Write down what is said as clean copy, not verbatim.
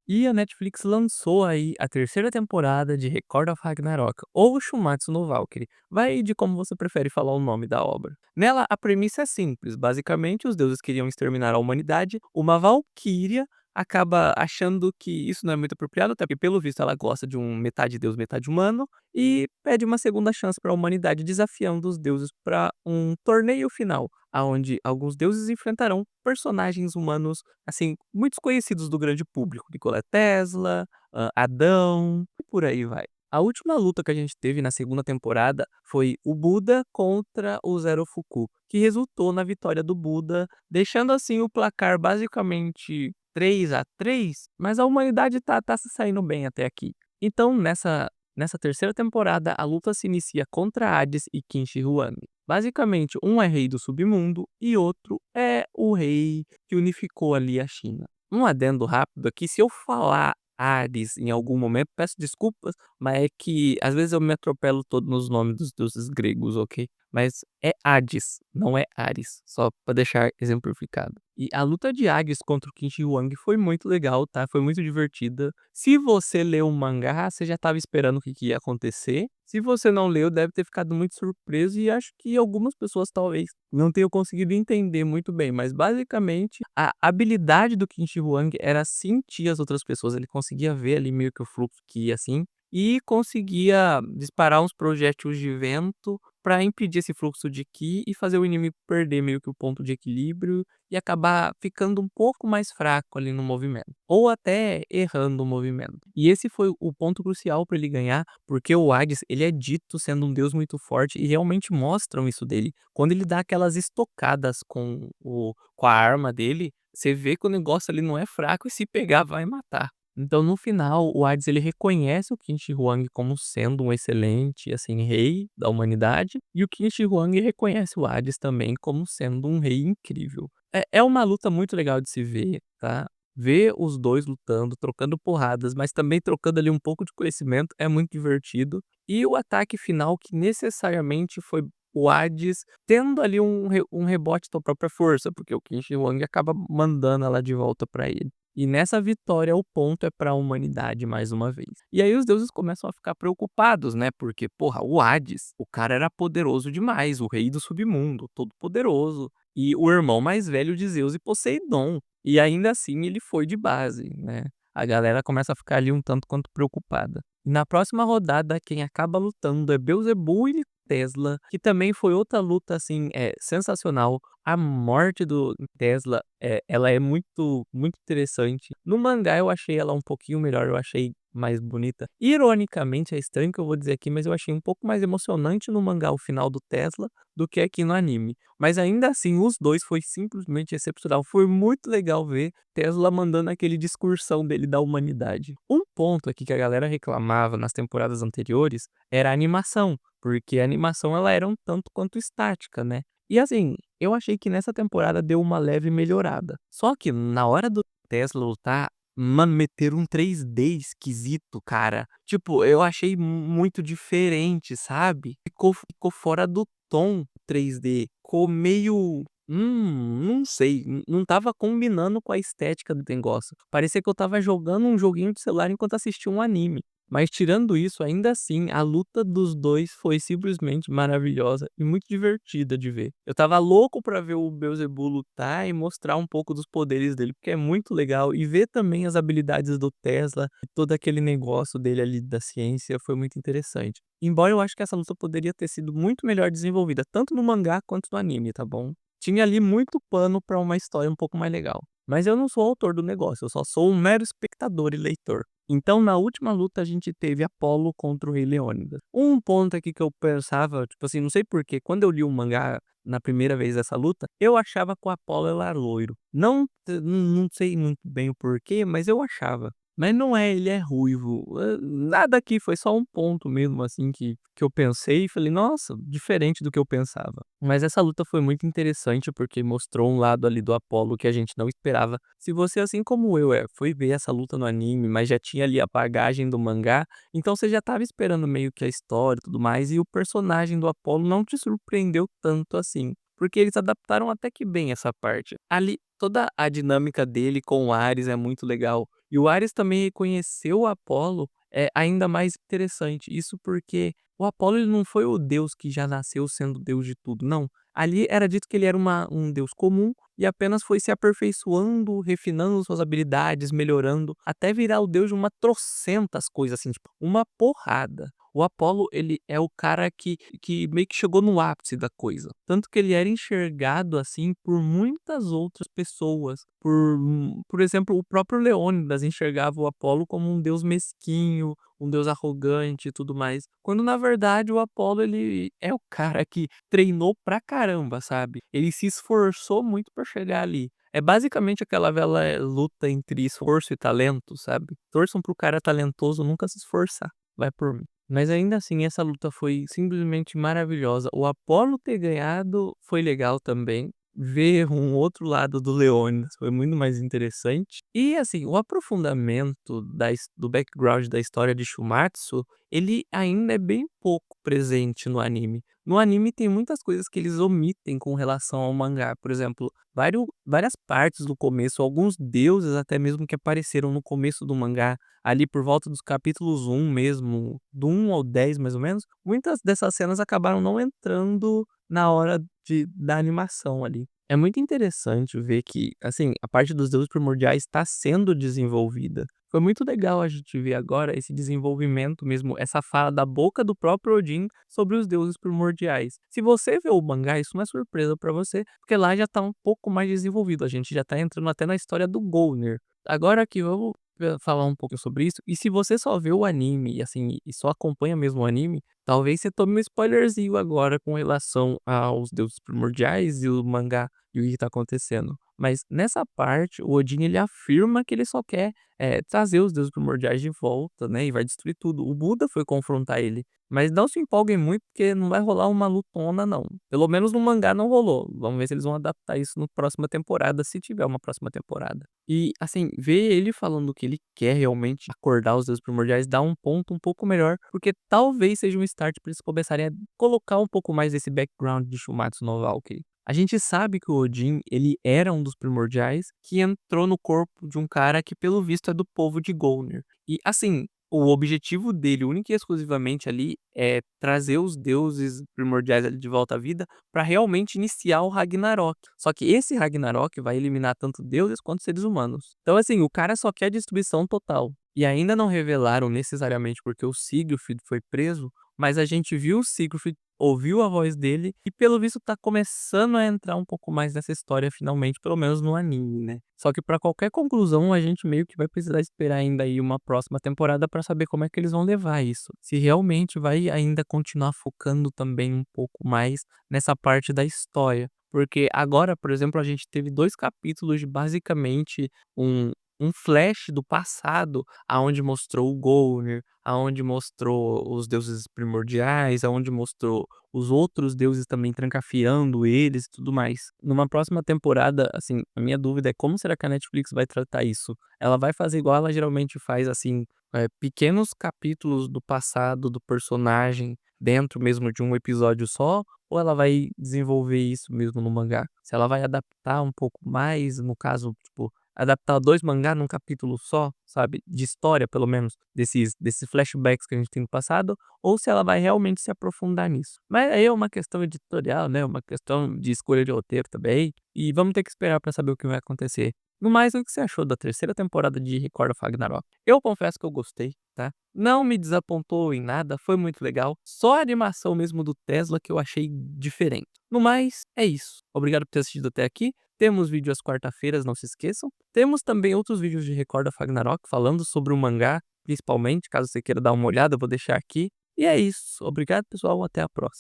E a Netflix lançou aí a terceira temporada de Record of Ragnarok, ou Shumatsu no Valkyrie, vai de como você prefere falar o nome da obra. Nela, a premissa é simples, basicamente os deuses queriam exterminar a humanidade, uma valquíria acaba achando que isso não é muito apropriado, até porque pelo visto ela gosta de um metade deus, metade humano, e pede uma segunda chance para a humanidade, desafiando os deuses para um torneio final, aonde alguns deuses enfrentarão personagens humanos assim, muitos conhecidos do grande público, Nikola Tesla, Adão, e por aí vai. A última luta que a gente teve na segunda temporada foi o Buda contra o Zero Fuku, que resultou na vitória do Buda, deixando assim o placar basicamente 3-3, mas a humanidade tá se saindo bem até aqui. Então, nessa terceira temporada, a luta se inicia contra Hades e Qin Shi Huang. Basicamente, um é rei do submundo e outro é o rei que unificou ali a China. Um adendo rápido aqui, se eu falar Ares em algum momento, peço desculpas, mas é que às vezes eu me atropelo todo nos nomes dos deuses gregos, ok? Mas é Hades, não é Ares, só para deixar exemplificado. E a luta de Hades contra o Qin Shi Huang foi muito legal, tá? Foi muito divertida. Se você leu o mangá, você já estava esperando o que que ia acontecer. Se você não leu, deve ter ficado muito surpreso e acho que algumas pessoas talvez não tenham conseguido entender muito bem, mas basicamente a habilidade do Qin Shi Huang era sentir as outras pessoas, ele conseguia ver ali meio que o fluxo que ia assim, e conseguia disparar uns projéteis de vento para impedir esse fluxo de Ki e fazer o inimigo perder meio que o ponto de equilíbrio e acabar ficando um pouco mais fraco ali no movimento, ou até errando o movimento. E esse foi o ponto crucial para ele ganhar, porque o Hades, ele é dito sendo um deus muito forte e realmente mostram isso dele. Quando ele dá aquelas estocadas com a arma dele, você vê que o negócio ali não é fraco e se pegar vai matar. Então no final, o Hades ele reconhece o Qin Shi Huang como sendo um excelente, assim, rei da humanidade, e o Qin Shi Huang reconhece o Hades também como sendo um rei incrível. É uma luta muito legal de se ver, tá? Ver os 2 lutando, trocando porradas, mas também trocando ali um pouco de conhecimento, é muito divertido. E o ataque final que necessariamente foi o Hades tendo ali um rebote da própria força, porque o Qin Shi Huang acaba mandando ela de volta pra ele. E nessa vitória o ponto é pra humanidade mais uma vez. E aí os deuses começam a ficar preocupados, né, porque, porra, o Hades, o cara era poderoso demais, o rei do submundo, todo poderoso, e o irmão mais velho de Zeus e Poseidon. E ainda assim ele foi de base, né. A galera começa a ficar ali um tanto quanto preocupada. E na próxima rodada, quem acaba lutando é Beelzebub e Tesla, que também foi outra luta, assim, sensacional. A morte do Tesla, ela é muito muito interessante. No mangá eu achei ela um pouquinho melhor, eu achei mais bonita. Ironicamente, é estranho o que eu vou dizer aqui, mas eu achei um pouco mais emocionante no mangá o final do Tesla do que aqui no anime. Mas ainda assim, os 2 foi simplesmente excepcional. Foi muito legal ver Tesla mandando aquele discursão dele da humanidade. Um ponto aqui que a galera reclamava nas temporadas anteriores era a animação, porque a animação ela era um tanto quanto estática, né. E assim, eu achei que nessa temporada deu uma leve melhorada. Só que na hora do Tesla lutar, mano, meteram um 3D esquisito, cara. Tipo, eu achei muito diferente, sabe. Ficou fora do tom 3D. Ficou meio, não sei, não estava combinando com a estética do negócio. Parecia que eu estava jogando um joguinho de celular enquanto assistia um anime. Mas tirando isso, ainda assim, a luta dos 2 foi simplesmente maravilhosa e muito divertida de ver. Eu estava louco pra ver o Beelzebub lutar e mostrar um pouco dos poderes dele, porque é muito legal, e ver também as habilidades do Tesla e todo aquele negócio dele ali da ciência foi muito interessante. Embora eu acho que essa luta poderia ter sido muito melhor desenvolvida, tanto no mangá quanto no anime, tá bom? Tinha ali muito pano pra uma história um pouco mais legal. Mas eu não sou o autor do negócio, eu só sou um mero espectador e leitor. Então, na última luta, a gente teve Apollo contra o Rei Leônidas. Um ponto aqui que eu pensava, tipo assim, não sei porquê, quando eu li o mangá na primeira vez dessa luta, eu achava que o Apollo era loiro. Não sei muito bem o porquê, mas eu achava. Mas não é, ele é ruivo. Nada aqui, foi só um ponto mesmo, assim, que eu pensei e falei, nossa, diferente do que eu pensava. Mas essa luta foi muito interessante porque mostrou um lado ali do Apollo que a gente não esperava. Se você, assim como eu, foi ver essa luta no anime, mas já tinha ali a bagagem do mangá, então você já estava esperando meio que a história e tudo mais, e o personagem do Apollo não te surpreendeu tanto assim. Porque eles adaptaram até que bem essa parte. Ali, toda a dinâmica dele com o Ares é muito legal. E o Ares também reconheceu o Apolo, ainda mais interessante, isso porque o Apolo ele não foi o deus que já nasceu sendo deus de tudo, não. Ali era dito que ele era um deus comum e apenas foi se aperfeiçoando, refinando suas habilidades, melhorando, até virar o deus de uma trocentas coisas, assim, tipo, uma porrada. O Apolo, ele é o cara que meio que chegou no ápice da coisa. Tanto que ele era enxergado, assim, por muitas outras pessoas. Por exemplo, o próprio Leônidas enxergava o Apolo como um deus mesquinho, um deus arrogante e tudo mais. Quando na verdade o Apolo, ele é o cara que treinou pra caramba, sabe. Ele se esforçou muito pra chegar ali. É basicamente aquela velha luta entre esforço e talento, sabe. Torçam para o cara talentoso nunca se esforçar, vai por mim. Mas ainda assim, essa luta foi simplesmente maravilhosa. O Apollo ter ganhado foi legal também. Ver um outro lado do Leônidas foi muito mais interessante. E assim, o aprofundamento do background da história de Shumatsu, ele ainda é bem pouco presente no anime. No anime tem muitas coisas que eles omitem com relação ao mangá. Por exemplo, várias partes do começo, alguns deuses até mesmo que apareceram no começo do mangá, ali por volta dos capítulos 1 mesmo, do 1 ao 10 mais ou menos, muitas dessas cenas acabaram não entrando na hora da animação ali. É muito interessante ver que, assim, a parte dos deuses primordiais está sendo desenvolvida. Foi muito legal a gente ver agora esse desenvolvimento mesmo, essa fala da boca do próprio Odin sobre os deuses primordiais. Se você vê o mangá, isso não é surpresa pra você, porque lá já tá um pouco mais desenvolvido, a gente já tá entrando até na história do Golner. Agora aqui vamos falar um pouco sobre isso, e se você só vê o anime, e assim, e só acompanha mesmo o anime, talvez você tome um spoilerzinho agora com relação aos deuses primordiais e o mangá e o que tá acontecendo. Mas nessa parte, o Odin ele afirma que ele só quer, trazer os deuses primordiais de volta, né, e vai destruir tudo. O Buda foi confrontar ele, mas não se empolguem muito, porque não vai rolar uma lutona não. Pelo menos no mangá não rolou. Vamos ver se eles vão adaptar isso na próxima temporada, se tiver uma próxima temporada. E, assim, ver ele falando que ele quer realmente acordar os deuses primordiais dá um ponto um pouco melhor, porque talvez seja um start para eles começarem a colocar um pouco mais desse background de Shumatsu no Valkyrie. A gente sabe que o Odin, ele era um dos primordiais que entrou no corpo de um cara que, pelo visto, é do povo de Golner. E, assim, o objetivo dele, única e exclusivamente ali, é trazer os deuses primordiais ali de volta à vida para realmente iniciar o Ragnarok. Só que esse Ragnarok vai eliminar tanto deuses quanto seres humanos. Então, assim, o cara só quer destruição total. E ainda não revelaram necessariamente porque o Siegfried foi preso, mas a gente viu o Siegfried, ouviu a voz dele e pelo visto tá começando a entrar um pouco mais nessa história finalmente, pelo menos no anime, né. Só que pra qualquer conclusão a gente meio que vai precisar esperar ainda aí uma próxima temporada pra saber como é que eles vão levar isso. Se realmente vai ainda continuar focando também um pouco mais nessa parte da história. Porque agora, por exemplo, a gente teve 2 capítulos de basicamente um flash do passado, aonde mostrou o Golner, aonde mostrou os deuses primordiais, aonde mostrou os outros deuses também trancafiando eles e tudo mais. Numa próxima temporada, assim, a minha dúvida é como será que a Netflix vai tratar isso? Ela vai fazer igual ela geralmente faz, assim, pequenos capítulos do passado do personagem dentro mesmo de um episódio só, ou ela vai desenvolver isso mesmo no mangá? Se ela vai adaptar um pouco mais, no caso, tipo, adaptar 2 mangá num capítulo só, sabe, de história pelo menos, desses flashbacks que a gente tem no passado, ou se ela vai realmente se aprofundar nisso. Mas aí é uma questão editorial, né, uma questão de escolha de roteiro também, e vamos ter que esperar pra saber o que vai acontecer. No mais, o que você achou da terceira temporada de Record of Ragnarok? Eu confesso que eu gostei, tá? Não me desapontou em nada, foi muito legal. Só a animação mesmo do Tesla que eu achei diferente. No mais, é isso. Obrigado por ter assistido até aqui. Temos vídeo às quarta-feiras, não se esqueçam. Temos também outros vídeos de Record of Ragnarok falando sobre o mangá, principalmente, caso você queira dar uma olhada, eu vou deixar aqui. E é isso. Obrigado, pessoal. Até a próxima.